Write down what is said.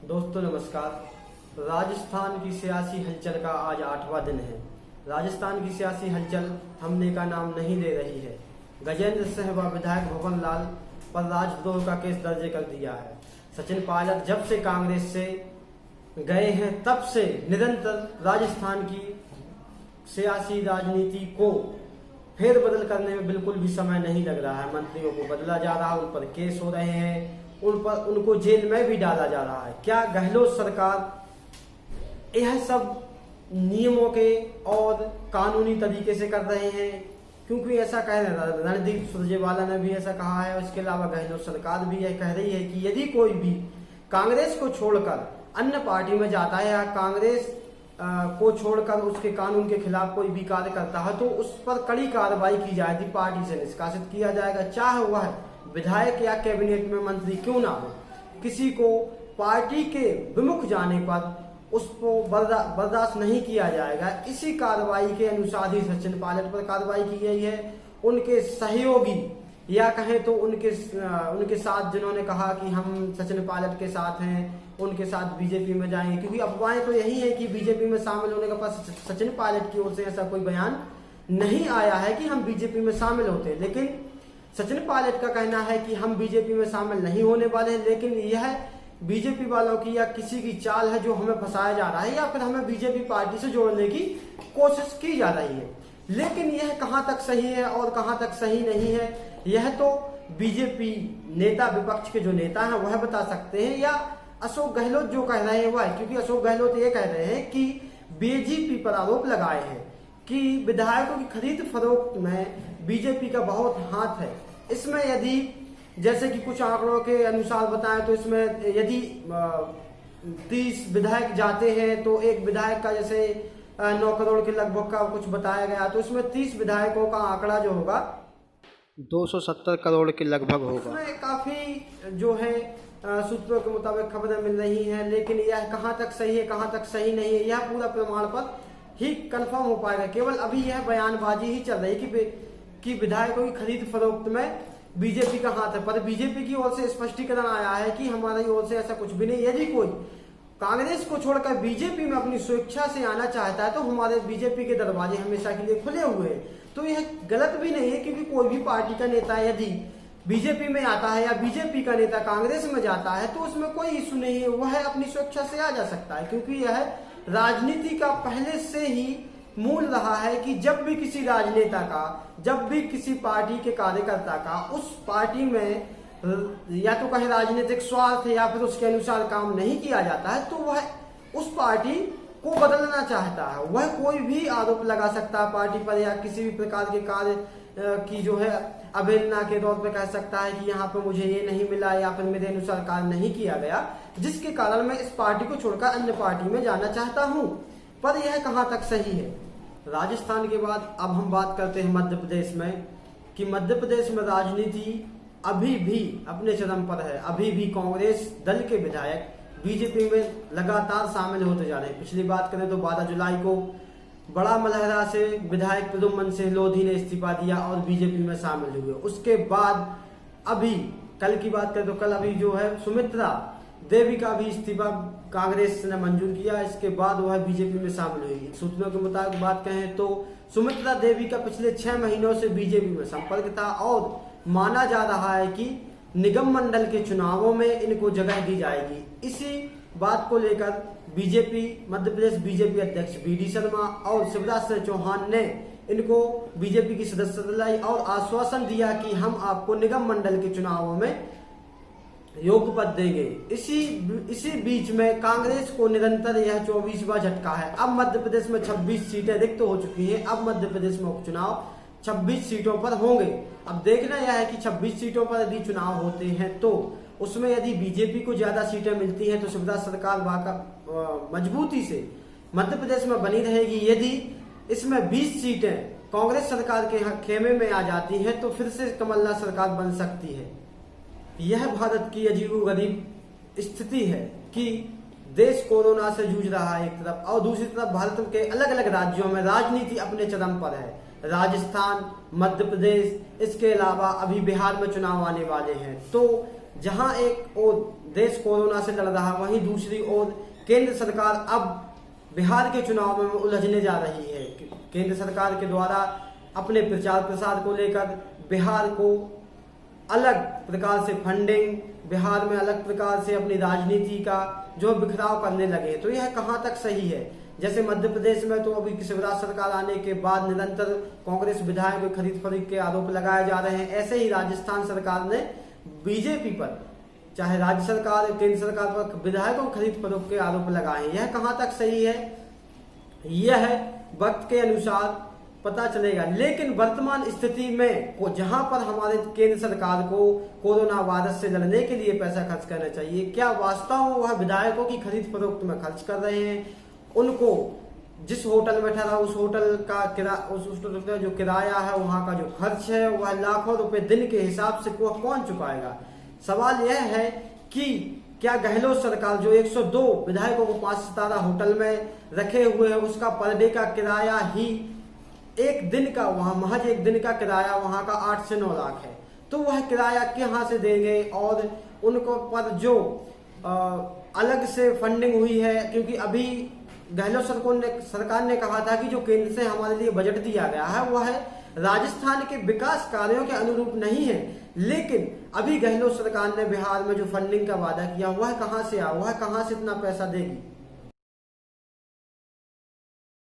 दोस्तों नमस्कार। राजस्थान की सियासी हलचल का आज 8वां दिन है। राजस्थान की सियासी हलचल थमने का नाम नहीं ले रही है। गजेंद्र सिंह व विधायक भवन लाल पर राजद्रोह का केस दर्ज कर दिया है। सचिन पायलट जब से कांग्रेस से गए हैं तब से निरंतर राजस्थान की सियासी राजनीति को फेरबदल करने में बिल्कुल भी समय नहीं लग रहा है। मंत्रियों को बदला जा रहा है, उन पर केस हो रहे हैं, उनको जेल में भी डाला जा रहा है। क्या गहलोत सरकार यह सब नियमों के और कानूनी तरीके से कर रहे हैं? क्योंकि ऐसा कह रहे हैं, रणदीप सुरजेवाला ने भी ऐसा कहा है, उसके अलावा गहलोत सरकार भी यह कह रही है कि यदि कोई भी कांग्रेस को छोड़कर अन्य पार्टी में जाता है या कांग्रेस को छोड़कर उसके कानून के खिलाफ कोई भी कार्य करता है तो उस पर कड़ी कार्रवाई की जाएगी, पार्टी से निष्कासित किया जाएगा, चाहे वह विधायक या कैबिनेट में मंत्री क्यों ना हो। किसी को पार्टी के विमुख जाने पर उसको बर्दाश्त नहीं किया जाएगा। इसी कार्रवाई के अनुसार ही सचिन पायलट पर कार्रवाई की गई है। उनके सहयोगी या कहें तो उनके साथ जिन्होंने कहा कि हम सचिन पायलट के साथ हैं, उनके साथ बीजेपी में जाएंगे, क्योंकि अफवाहें तो यही है कि बीजेपी में शामिल होने के पास सचिन पायलट की ओर से ऐसा कोई बयान नहीं आया है कि हम बीजेपी में शामिल होते हैं। लेकिन सचिन पायलट का कहना है कि हम बीजेपी में शामिल नहीं होने वाले हैं, लेकिन यह बीजेपी वालों की या किसी की चाल है जो हमें फंसाया जा रहा है या फिर हमें बीजेपी पार्टी से जोड़ने की कोशिश की जा रही है। लेकिन यह कहां तक सही है और कहां तक सही नहीं है, यह तो बीजेपी नेता, विपक्ष के जो नेता हैं वह बता सकते हैं, या अशोक गहलोत जो कह रहे हैं वह। क्योंकि अशोक गहलोत ये कह रहे हैं कि बीजेपी पर आरोप लगाए हैं कि विधायकों की खरीद फरोख्त में बीजेपी का बहुत हाथ है। इसमें यदि जैसे कि कुछ आंकड़ों के अनुसार बताएं तो इसमें यदि 30 विधायक जाते हैं तो एक विधायक का जैसे 9 करोड़ के लगभग का कुछ बताया गया, तो इसमें 30 विधायकों का आंकड़ा जो होगा 270 करोड़ के लगभग होगा। इसमें काफी जो है सूत्रों के मुताबिक खबरें मिल रही हैं, लेकिन यह कहां तक सही है कहां तक सही नहीं है यह पूरा प्रमाण पर ही कंफर्म हो पाएगा। केवल अभी यह बयानबाजी ही चल रही है कि विधायकों की खरीद फरोख्त में बीजेपी का हाथ है, पर बीजेपी की ओर से स्पष्टीकरण आया है कि हमारी ओर से ऐसा कुछ भी नहीं। यदि कोई कांग्रेस को छोड़कर बीजेपी में अपनी स्वेच्छा से आना चाहता है तो हमारे बीजेपी के दरवाजे हमेशा के लिए खुले हुए हैं। तो यह गलत भी नहीं है, क्योंकि कोई भी पार्टी का नेता यदि बीजेपी में आता है या बीजेपी का नेता कांग्रेस में जाता है तो उसमें कोई इशू नहीं है, वह अपनी स्वेच्छा से आ जा सकता है। क्योंकि यह राजनीति का पहले से ही मूल रहा है कि जब भी किसी राजनेता का, जब भी किसी पार्टी के कार्यकर्ता का उस पार्टी में या तो कहे राजनीतिक स्वार्थ या फिर उसके अनुसार काम नहीं किया जाता है तो वह उस पार्टी को बदलना चाहता है। वह कोई भी आरोप लगा सकता है पार्टी पर या किसी भी प्रकार के कार्य की जो है अवहेलना के तौर पर कह सकता है कि यहाँ पर मुझे ये नहीं मिला या फिर मेरे अनुसार कार्य नहीं किया गया, जिसके कारण मैं इस पार्टी को छोड़कर अन्य पार्टी में जाना चाहता हूँ। पर यह कहाँ तक सही है? राजस्थान के बाद अब हम बात करते हैं मध्य प्रदेश में, कि मध्य प्रदेश में राजनीति अभी भी अपने चरम पर है। अभी भी कांग्रेस दल के विधायक बीजेपी में लगातार शामिल होते जा रहे हैं। पिछली बात करें तो 12 जुलाई को बड़ा मलहरा से विधायक प्रद्युम्न सिंह लोधी ने इस्तीफा दिया और बीजेपी में शामिल हुए। उसके बाद अभी कल की बात करें तो कल अभी जो है सुमित्रा देवी का भी इस्तीफा कांग्रेस ने मंजूर किया। इसके बाद वह बीजेपी में शामिल हुई। सूत्रों के मुताबिक बात कहें तो सुमित्रा देवी का पिछले 6 महीनों से बीजेपी में संपर्क था और माना जा रहा है कि निगम मंडल के चुनावों में इनको जगह दी जाएगी। इसी बात को लेकर बीजेपी, मध्य प्रदेश बीजेपी अध्यक्ष BD शर्मा और शिवराज सिंह चौहान ने इनको बीजेपी की सदस्यता दिलाई और आश्वासन दिया कि हम आपको निगम मंडल के चुनावों में योग्य पद देंगे। इसी बीच में कांग्रेस को निरंतर यह 24वां झटका है। अब मध्य प्रदेश में 26 सीटें रिक्त हो चुकी हैं। अब मध्य प्रदेश में उपचुनाव 26 सीटों पर होंगे। अब देखना यह है कि 26 सीटों पर यदि चुनाव होते हैं तो उसमें यदि बीजेपी को ज्यादा सीटें मिलती हैं तो शिवराज सरकार मजबूती से मध्य प्रदेश में बनी रहेगी। यदि इसमें 20 सीटें कांग्रेस सरकार के खेमे में आ जाती हैं तो फिर से कमलनाथ सरकार बन सकती है। यह भारत की अजीबोगरीब स्थिति है कि देश कोरोना से जूझ रहा है एक तरफ और दूसरी तरफ भारत के अलग अलग राज्यों में राजनीति अपने चरम पर है। राजस्थान, मध्य प्रदेश, इसके अलावा अभी बिहार में चुनाव आने वाले हैं। तो जहां एक और देश कोरोना से लड़ रहा, वहीं दूसरी ओर केंद्र सरकार अब बिहार के चुनाव में उलझने जा रही है। केंद्र सरकार के द्वारा अपने प्रचार प्रसार को लेकर बिहार को अलग प्रकार से फंडिंग, बिहार में अलग प्रकार से अपनी राजनीति का जो बिखराव करने लगे, तो यह कहां तक सही है। जैसे मध्य प्रदेश में तो अभी शिवराज सरकार आने के बाद निरंतर कांग्रेस विधायक को खरीद फरोख्त के आरोप लगाए जा रहे हैं, ऐसे ही राजस्थान सरकार ने बीजेपी पर, चाहे राज्य सरकार केंद्र सरकार पर विधायकों को खरीद फरोख्त के आरोप लगाए हैं। यह कहां तक सही है, यह वक्त के अनुसार पता चलेगा। लेकिन वर्तमान स्थिति में जहां पर हमारे केंद्र सरकार को कोरोना वायरस से लड़ने के लिए पैसा खर्च करना चाहिए, क्या वास्तव में वह विधायकों की खरीद फरोख्त में खर्च कर रहे हैं? उनको जिस होटल में ठहरा उस होटल का उस होटल का जो किराया है, वहां का जो खर्च है, वह लाखों रुपए दिन के हिसाब से कौन चुकाएगा? सवाल यह है कि क्या गहलोत सरकार जो 102 विधायकों को 5 सितारा होटल में रखे हुए है, उसका पर डे का किराया ही एक दिन का, वहां महज एक दिन का किराया वहां का 8 से 9 लाख है, तो वह किराया कहां से देंगे? और उनको पर जो अलग से फंडिंग हुई है, क्योंकि अभी गहलोत सरकार ने कहा था कि जो केंद्र से हमारे लिए बजट दिया गया है वह राजस्थान के विकास कार्यों के अनुरूप नहीं है। लेकिन अभी गहलोत सरकार ने बिहार में जो फंडिंग का वादा किया वह कहां से आया, वह कहां से इतना पैसा देगी?